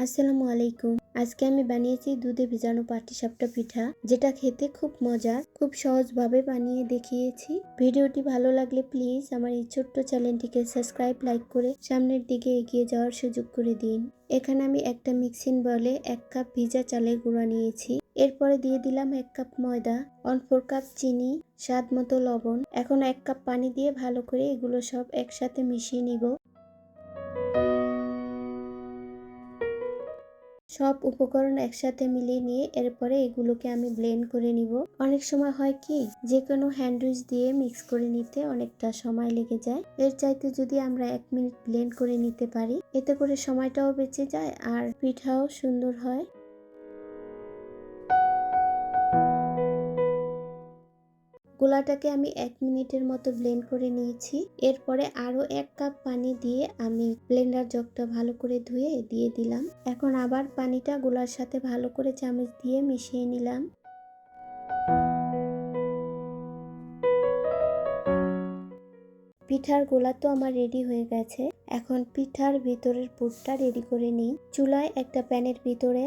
আসসালামু আলাইকুম। আজকে আমি বানিয়েছি দুধে ভেজানো পাটিসাপটা পিঠা, যেটা খেতে খুব মজার। খুব সহজভাবে বানিয়ে দেখিয়েছি। ভিডিওটি ভালো লাগলে প্লিজ আমার এই ছোট্ট চ্যানেলটিকে সাবস্ক্রাইব, লাইক করে সামনের দিকে এগিয়ে যাওয়ার সুযোগ করে দিন। এখানে আমি একটা মিক্সিং বলে 1 কাপ ভিজা চালের গুঁড়া নিয়েছি। এরপরে দিয়ে দিলাম 1 কাপ ময়দা, 1/4 কাপ চিনি, স্বাদ মতো লবণ। এখন 1 কাপ পানি দিয়ে ভালো করে এগুলো সব একসাথে মিশিয়ে নিব। সব উপকরণ একসাথে মিলিয়ে নিয়ে এরপরে এগুলোকে আমি ব্লেন্ড করে নিব। অনেক সময় হয় কি, যে কোনো হ্যান্ডউইচ দিয়ে মিক্স করে নিতে অনেকটা সময় লেগে যায়। এর চাইতে যদি আমরা 1 মিনিট ব্লেন্ড করে নিতে পারি, এতে করে সময়টাও বেঁচে যায় আর পিঠাও সুন্দর হয়। গোলাটাকে আমি 1 মিনিটের মতো ব্লেন্ড করে নিয়েছি। এরপরে আরো 1 কাপ পানি দিয়ে আমি ব্লেন্ডার জগটা ভালো করে ধুয়ে দিয়ে দিলাম। এখন আবার পানিটা গোলার সাথে ভালো করে চামচ দিয়ে মিশিয়ে নিলাম। পিঠার গোলা তো আমার রেডি হয়ে গেছে। এখন পিঠার ভিতরের পুরটা রেডি করে নিই। চুলায় একটা প্যানের ভিতরে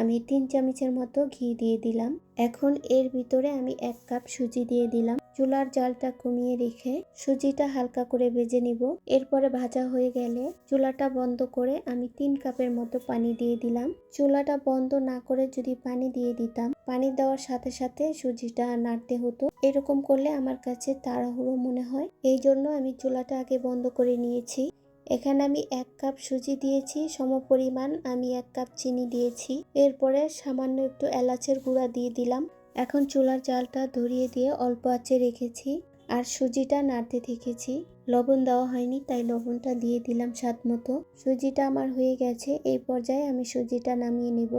আমি 3 চামচের মতো ঘি দিয়ে দিলাম। এখন এর ভিতরে আমি 1 কাপ সুজি দিয়ে দিলাম। চুলার জালটা কমিয়ে রেখে সুজিটা হালকা করে ভেজে নিব। এরপরে ভাজা হয়ে গেলে চুলাটা বন্ধ করে আমি 3 কাপের মতো পানি দিয়ে দিলাম। চুলাটা বন্ধ না করে যদি পানি দিয়ে দিতাম, পানি দেওয়ার সাথে সাথে সুজিটা নাড়তে হতো। এরকম করলে আমার কাছে তাড়াহুড়ো মনে হয়, এই জন্য আমি চুলাটা আগে বন্ধ করে নিয়েছি। এখানে আমি 1 কাপ সুজি দিয়েছি, সমপরিমাণ আমি 1 কাপ চিনি দিয়েছি। এরপরে সামান্য একটু এলাচের গুঁড়া দিয়ে দিলাম। এখন চুলার জালটা ধরিয়ে দিয়ে অল্প আঁচে রেখেছি আর সুজিটা নাড়তে থেকেছি। লবণ দেওয়া হয়নি, তাই লবণটা দিয়ে দিলাম স্বাদ মতো। সুজিটা আমার হয়ে গেছে। এই পর্যায়ে আমি সুজিটা নামিয়ে নেব।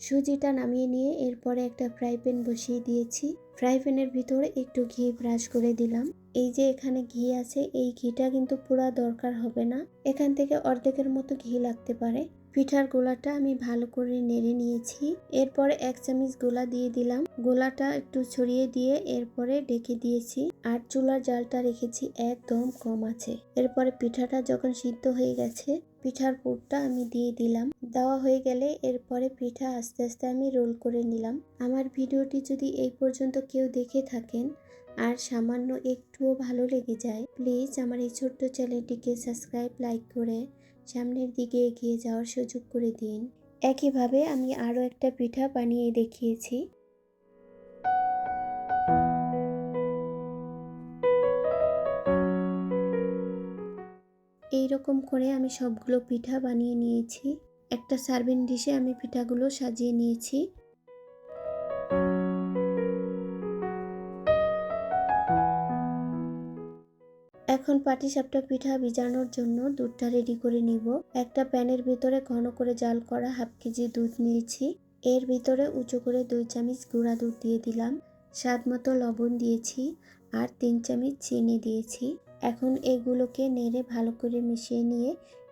সুজিটা নামিয়ে নিয়ে এরপরে একটা ফ্রাই প্যান বসিয়ে দিয়েছি। ফ্রাই প্যানের ভিতরে একটু ঘি ব্রাশ করে দিলাম। এই যে এখানে ঘি আছে, এই ঘিটা কিন্তু পুরা দরকার হবে না, এখান থেকে অর্ধেকের মতো ঘি লাগতে পারে। পিঠার গোলাটা আমি ভালো করে নেড়ে নিয়েছি। এরপরে 1 চামচ গোলা দিয়ে দিলাম। গোলাটা একটু ছড়িয়ে দিয়ে এরপরে ঢেকে দিয়েছি আর চুলার জালটা রেখেছি একদম কম আছে। এরপরে পিঠাটা যখন সিদ্ধ হয়ে গেছে, পিঠার পুরটা আমি দিয়ে দিলাম। দেওয়া হয়ে গেলে এরপরে পিঠা আস্তে আস্তে আমি রোল করে নিলাম। আমার ভিডিওটি যদি এই পর্যন্ত কেউ দেখে থাকেন আর সামান্য একটুও ভালো লেগে যায়, প্লিজ আমার এই ছোট্ট চ্যানেলটিকে সাবস্ক্রাইব, লাইক করে সামনের দিকে এগিয়ে যাওয়ার সুযোগ করে দিন। একইভাবে আমি আরও একটা পিঠা বানিয়ে দেখিয়েছি। এইরকম করে আমি সবগুলো পিঠা বানিয়ে নিয়েছি। একটা সার্ভিং ডিশে আমি পিঠাগুলো সাজিয়ে নিয়েছি। এখন পাটিসাপটা পিঠা ভিজানোর জন্য দুধটা রেডি করে নিব। একটা প্যানের ভিতরে ঘন করে জাল করা 1/2 কেজি দুধ নিয়েছি। এর ভিতরে উঁচু করে 2 চামচ গুঁড়া দুধ দিয়ে দিলাম। স্বাদ মতো লবণ দিয়েছি আর 3 চামচ চিনি দিয়েছি। এখন এগুলোকে নেড়ে ভালো করে মিশিয়ে নিয়ে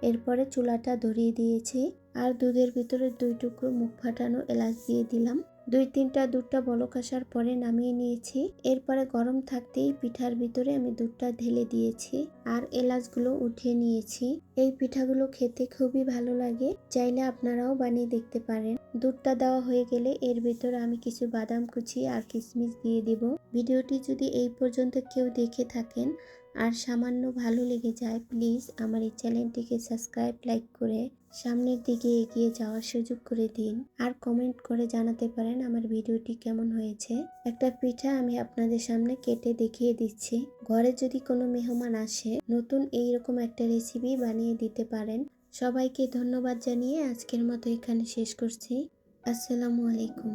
এরপরে চুলাটা ধরিয়ে দিয়েছি আর দুধের ভিতরে 2 টুকরো মুখ ফাটানো এলাচ দিয়ে দিলাম। 2-3টা দুধটা বলক আসার পরে নামিয়ে নিয়েছি। এরপরে গরম থাকতেই পিঠার ভিতরে আমি দুধটা ঢেলে দিয়েছি আর এলাচগুলো উঠিয়ে নিয়েছি। এই পিঠাগুলো খেতে খুবই ভালো লাগে, চাইলে আপনারাও বানিয়ে দেখতে পারেন। দুধটা দেওয়া হয়ে গেলে এর ভিতরে আমি কিছু বাদাম কুচি আর কিশমিশ দিয়ে দেব। ভিডিওটি যদি এই পর্যন্ত কেউ দেখে থাকেন আর সামান্য ভালো লেগে যায়, প্লিজ আমার এই চ্যানেলটিকে সাবস্ক্রাইব, লাইক করে সামনের দিকে এগিয়ে যাওয়ার সুযোগ করে দিন আর কমেন্ট করে জানাতে পারেন আমার ভিডিওটি কেমন হয়েছে। একটা পিঠা আমি আপনাদের সামনে কেটে দেখিয়ে দিচ্ছি। ঘরে যদি কোনো মেহমান আসে, নতুন এইরকম একটা রেসিপি বানিয়ে দিতে পারেন। সবাইকে ধন্যবাদ জানিয়ে আজকের মতো এখানে শেষ করছি। আসসালামু আলাইকুম।